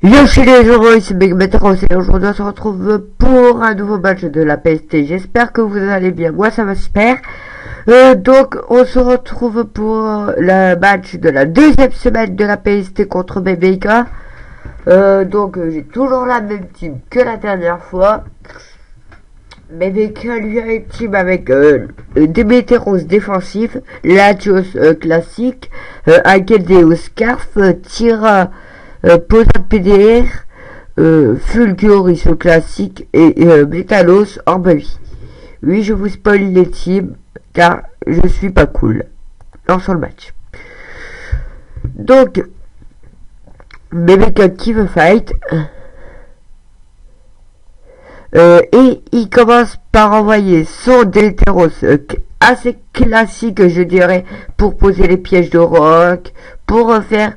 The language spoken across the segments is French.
Yo chez les gens, ici Megmetros et aujourd'hui on se retrouve pour un nouveau match de la PST. J'espère que vous allez bien, moi ça va super. Donc on se retrouve pour le match de la deuxième semaine de la PST contre BBK. J'ai toujours la même team que la dernière fois. BBK lui a une team avec Demeteros défensif, Latios classique, Akedeus Scarf, Tira Posa PDR, Fulguris classique et Metalos Orbavi. Oui, je vous spoil les teams car je suis pas cool. Lançons le match. Donc, BBK qui veut fight. Et il commence par envoyer son Demeteros assez classique, je dirais, pour poser les pièges de rock, pour faire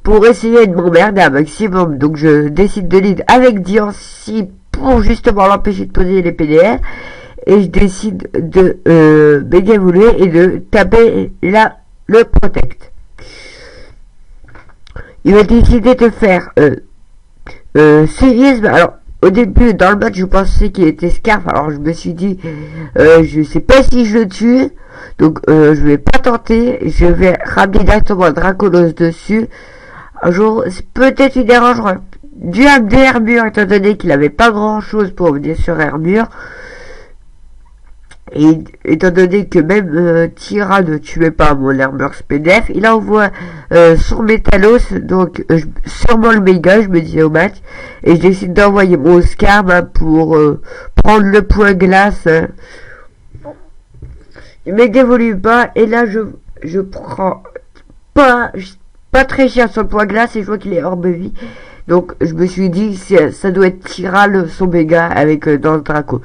pour essayer de m'emmerder un maximum. Donc je décide de lead avec Diancy pour justement l'empêcher de poser les PDR. Et je décide de m'évoluer et de taper le protect. Il va décider de faire séisme. Alors au début dans le match je pensais qu'il était Scarf. Alors je me suis dit je sais pas si je le tue. Donc je vais pas tenter. Je vais ramener directement Dracolos dessus. Un jour, c'est peut-être une erreur, j'aurais dû amener Hermure étant donné qu'il avait pas grand chose pour venir sur Hermure. Et étant donné que même Tira ne tuait pas mon Hermure SPDF, il envoie son Metalos, donc sûrement le méga, je me disais au match. Et je décide d'envoyer mon Scarf pour prendre le point glace. Il ne m'évolue pas, et là je prends pas très cher sur le point glace et je vois qu'il est hors de vie. Donc je me suis dit ça doit être Tira son méga avec dans le Draco.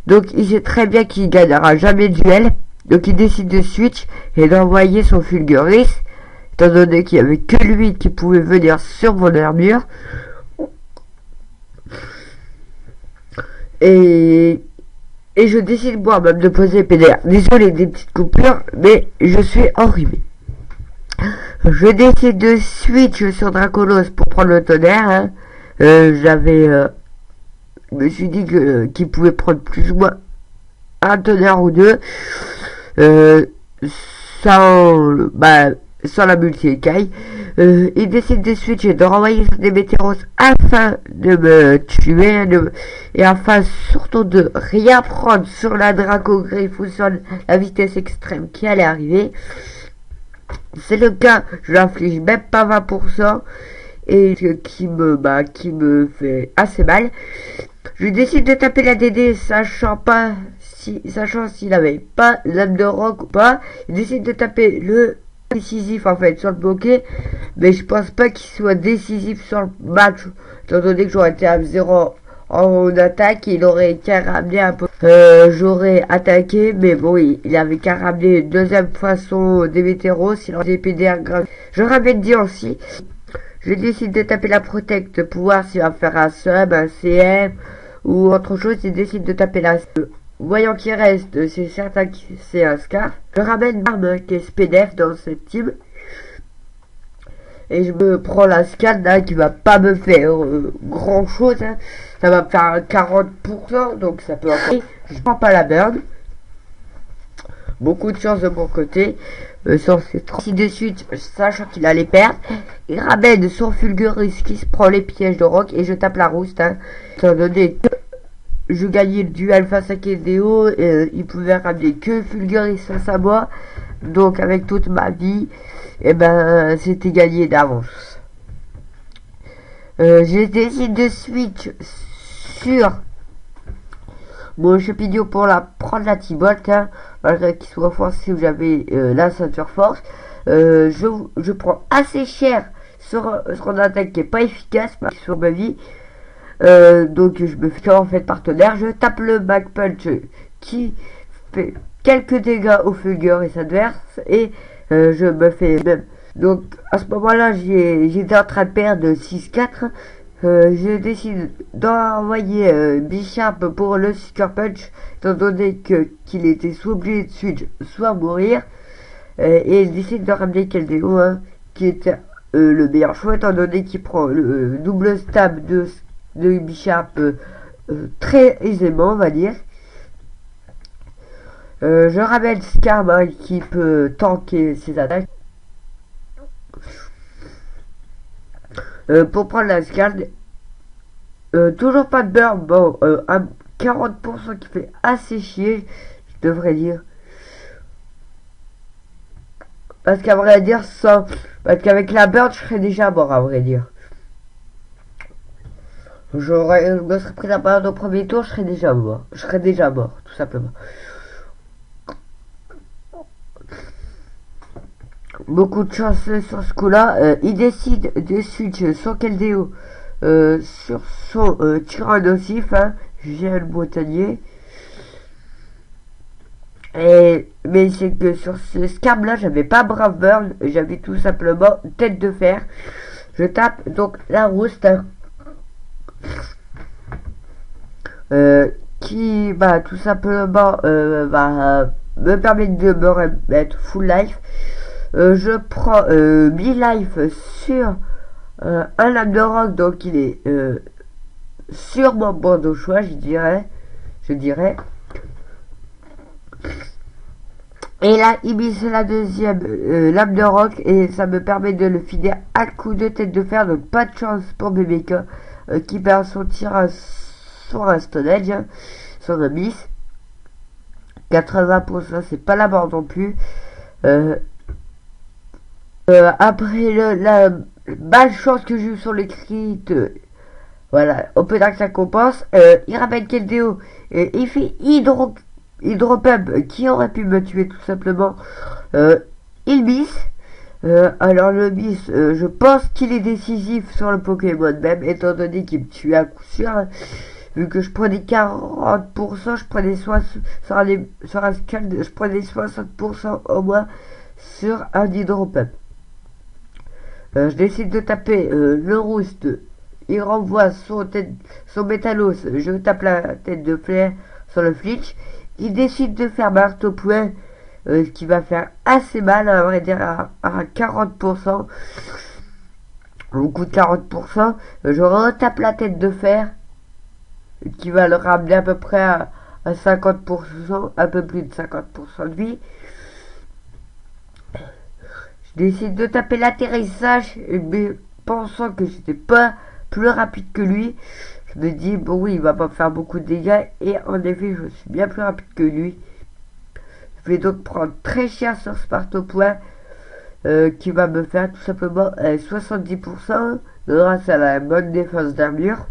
Donc il sait très bien qu'il gagnera jamais de duel. Donc il décide de switch et d'envoyer son Fulguris, étant donné qu'il n'y avait que lui qui pouvait venir sur mon armure. Et je décide moi même de poser PDR. Désolé des petites coupures, mais je suis enrhumé. Je décide de switch sur Dracolos pour prendre le tonnerre. Hein. Je me suis dit qu'il pouvait prendre plus ou moins un tonnerre ou deux. Sans la multi-écaille. Il décide de switch et de renvoyer des Météros afin de me tuer. Et afin surtout de rien prendre sur la Draco Griffe ou sur la vitesse extrême qui allait arriver. C'est le cas, je l'inflige même pas 20% et qui me fait assez mal. Je décide de taper la DD sachant s'il avait pas l'âme de rock ou pas. Je décide de taper le décisif en fait sur le bloqué, mais je pense pas qu'il soit décisif sur le match étant donné que j'aurais été à 0 en attaque, il aurait qu'à ramener un peu. J'aurais attaqué, mais bon, il avait qu'à ramener une deuxième façon des Météros, il aurait des PDR grave. Je ramène Diancy. Je décide de taper la Protect pour voir s'il va faire un sub, un CM ou autre chose. Il décide de taper la voyant qu'il reste, c'est certain que c'est un Scarf. Je ramène Barbe qui est SPDF dans cette team. Et je me prends la scan là qui va pas me faire grand chose. Hein. Ça va me faire 40%, donc ça peut encore. Je prends pas la burn. Beaucoup de chance de mon côté. Sur ces 36 de suite, sachant qu'il allait perdre. Il ramène son Fulguris qui se prend les pièges de rock et je tape la rouste. Hein. Étant donné que je gagnais le duel face à Kedeo, il pouvait ramener que Fulguris face à moi. Donc avec toute ma vie, c'était gagné d'avance. Je décide de switch sur mon champignon pour prendre la T-Bolt, hein, malgré qu'il soit offensif, j'avais la ceinture force. Je prends assez cher sur une attaque qui est pas efficace sur ma vie. Donc je me fais en fait partenaire. Je tape le back punch qui fait quelques dégâts au Fulguris adverse et je me fais même. Donc à ce moment-là, j'étais en train de perdre 6-4. Je décide d'envoyer Bishop pour le Sucker Punch, étant donné qu'il était soit obligé de switch, soit mourir. Et il décide de ramener Keldeo, hein, qui était le meilleur choix étant donné qu'il prend le double stab de Bicharp très aisément, on va dire. Je ramène Skarma qui peut tanker ses attaques. Pour prendre la Scald, toujours pas de burn, bon, un 40% qui fait assez chier, je devrais dire. Parce qu'à vrai dire, parce qu'avec la burn, je serais déjà mort, à vrai dire. Je me serais pris la burn au premier tour, je serais déjà mort. Je serais déjà mort, tout simplement. Beaucoup de chance sur ce coup-là. Il décide de switch son Keldeo sur son Tyrannosif, hein, j'ai le botanier. Mais c'est que sur ce scam là, j'avais pas Brave Burn, j'avais tout simplement tête de fer. Je tape donc la rouste, hein, qui tout simplement me permet de me remettre full life. Je prends mi-life sur un lame de rock, donc il est sur mon bandeau choix, je dirais. Et là, il mise la deuxième lame de rock et ça me permet de le finir à coup de tête de fer. Donc pas de chance pour Bébeka qui perd son tir sur un Stone Edge, hein, son miss. 80%, c'est pas la mort non plus. Après la malchance que j'ai eu sur les crits, voilà, on peut dire que ça compense. Il ramène Keldeo, il fait Hydropub qui aurait pu me tuer tout simplement. Il miss. Alors le miss, je pense qu'il est décisif sur le Pokémon même, étant donné qu'il me tue à coup sûr. Hein. Vu que je prenais 40%, je prenais sur un scale, je prenais 60% au moins sur un Hydropub. Je décide de taper le rouste. Il renvoie son métallos. Je tape la tête de Flair sur le flitch. Il décide de faire marteau point, ce qui va faire assez mal, à vrai dire, à 40%. Au coup de 40%, je retape la tête de fer, qui va le ramener à peu près à 50%, un peu plus de 50% de vie. Je décide de taper l'atterrissage, mais pensant que j'étais pas plus rapide que lui, je me dis, bon oui, il va pas faire beaucoup de dégâts, et en effet, je suis bien plus rapide que lui. Je vais donc prendre très cher sur ce marteau-point, qui va me faire tout simplement 70% grâce à la bonne défense d'armure.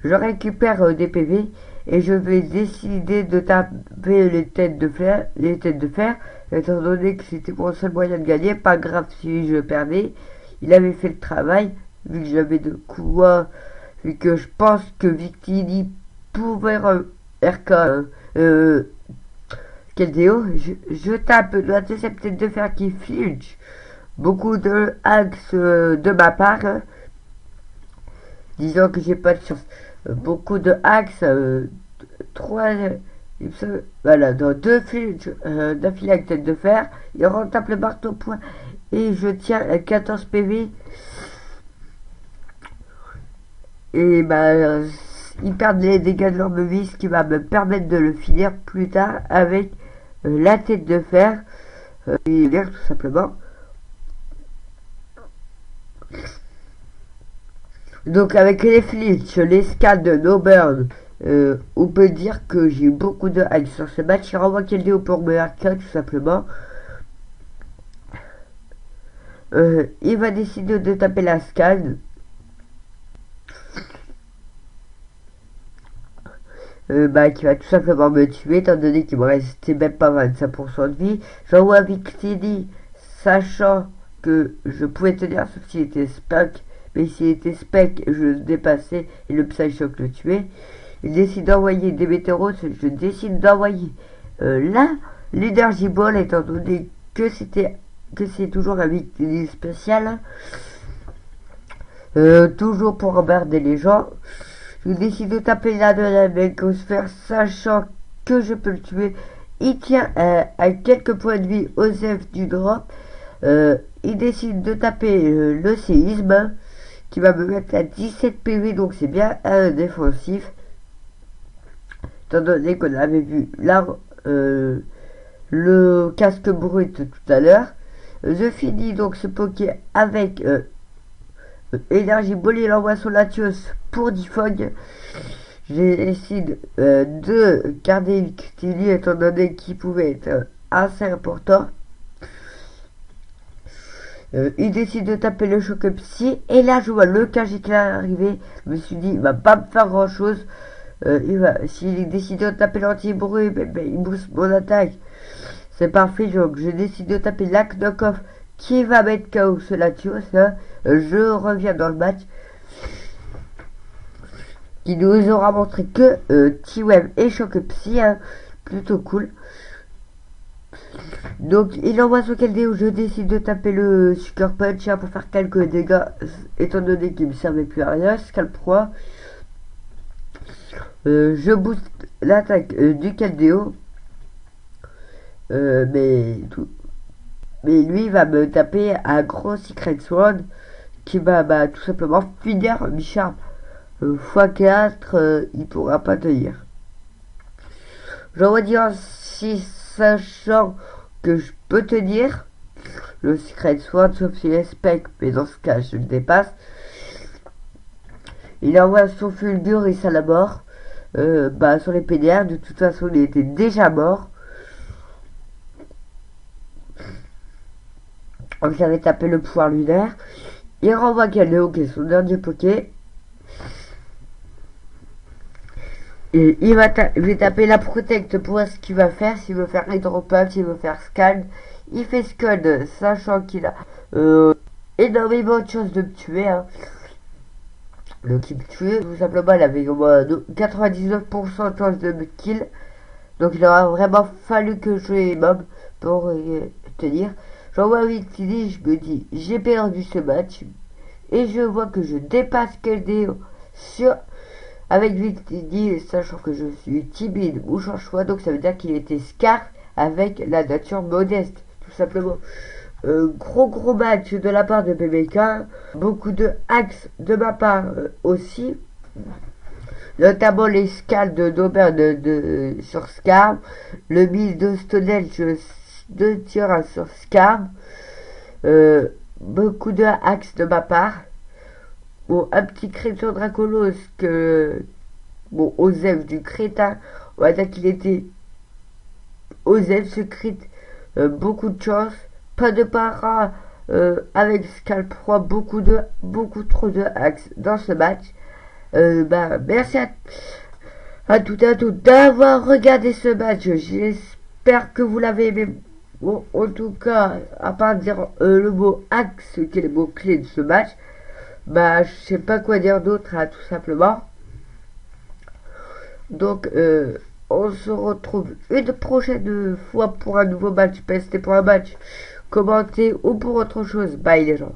Je récupère des PV, et je vais décider de taper les têtes de fer, étant donné que c'était mon seul moyen de gagner. Pas grave si je perdais, il avait fait le travail, vu que j'avais de quoi, vu que je pense que Victini pouvait RK Keldeo. Je tape la deuxième tête de fer qui flinch. Beaucoup de hacks de ma part, hein, disant que j'ai pas de chance. Beaucoup de hacks, 3, voilà, dans 2 flinch d'affilée avec tête de fer. Il retape le marteau point et je tiens à 14 PV. Et ils perdent les dégâts de leur vis, ce qui va me permettre de le finir plus tard avec la tête de fer. Et tout simplement. Donc avec les flinch, les scans de No Burn, on peut dire que j'ai eu beaucoup de hacks sur ce match. Il renvoie Keldeo pour me RK tout simplement. Il va décider de taper la scan. Qui va tout simplement me tuer, étant donné qu'il me restait même pas 25% de vie. J'envoie Victini, sachant que je pouvais tenir, sauf s'il était spec. Mais s'il était spec, je le dépassais et le Psyshock le tuait. Il décide d'envoyer des météoros, je décide d'envoyer l'Energy Ball, étant donné que c'est toujours un Victini spécial. Toujours pour emmerder les gens. Je décide de taper là de la mécosphère, sachant que je peux le tuer. Il tient à quelques points de vie Osef du drop. Il il décide de taper le séisme, qui va me mettre à 17 PV, donc c'est bien un défensif. Étant donné qu'on avait vu là le casque brut tout à l'heure. Je finis donc ce poké avec énergie bol, il envoie son Latios pour Defog. Je décide de garder Victini étant donné qu'il pouvait être assez important. Il décide de taper le choc psy et là je vois le Kajik arriver. Je me suis dit il va pas me faire grand chose. S'il décide de taper l'anti-bruit, il booste mon attaque. C'est parfait, donc je décide de taper l'Aknokov qui va mettre KO ce Latios. Hein. Je reviens dans le match. Qui nous aura montré que T-Web et Choc Psy. Hein. Plutôt cool. Donc il envoie son Keldeo, je décide de taper le Sucker Punch hein, pour faire quelques dégâts. Étant donné qu'il ne me servait plus à rien. Scalp 3. Je booste l'attaque du Keldeo. Mais lui va me taper un gros Secret Sword qui va tout simplement finir Bicharp x4, il pourra pas tenir. J'aurais dire si sachant que je peux tenir le Secret Sword sauf si les specs, mais dans ce cas je le dépasse. Il envoie son Fulguris à la mort sur les PDR, de toute façon il était déjà mort. Donc j'avais tapé le pouvoir lunaire. Il renvoie Keldeo qui est son dernier poké. Et il va taper la protect pour voir ce qu'il va faire. S'il veut faire hydropump, s'il veut faire scan. Il fait scud, sachant qu'il a énormément de chances de me tuer. Hein. Donc il me tue. Tout simplement il avait au moins 99% de chances de me kill. Donc il aura vraiment fallu que je les mob pour tenir. J'envoie Victini, je me dis j'ai perdu ce match et je vois que je dépasse Keldeo avec Victini, sachant que je suis timide ou change-choix, donc ça veut dire qu'il était Scar avec la nature modeste, tout simplement. Gros match de la part de BBK, beaucoup de hacks de ma part aussi, notamment les scales de Dober sur Scar, le mise de Stonel de tir sur Scar, beaucoup de hacks de ma part. Bon, un petit crit sur Dracolos que bon, Osef du crétin, on va dire qu'il était Osef ce crit, beaucoup de chance, pas de para avec Scalp 3, beaucoup trop de hacks dans ce match. Merci à toutes et à tous d'avoir regardé ce match. J'espère que vous l'avez aimé. Bon, en tout cas, à part dire le mot axe, qui est le mot clé de ce match, je sais pas quoi dire d'autre, hein, tout simplement. Donc, on se retrouve une prochaine fois pour un nouveau match. PST pour un match, commenter ou pour autre chose. Bye les gens.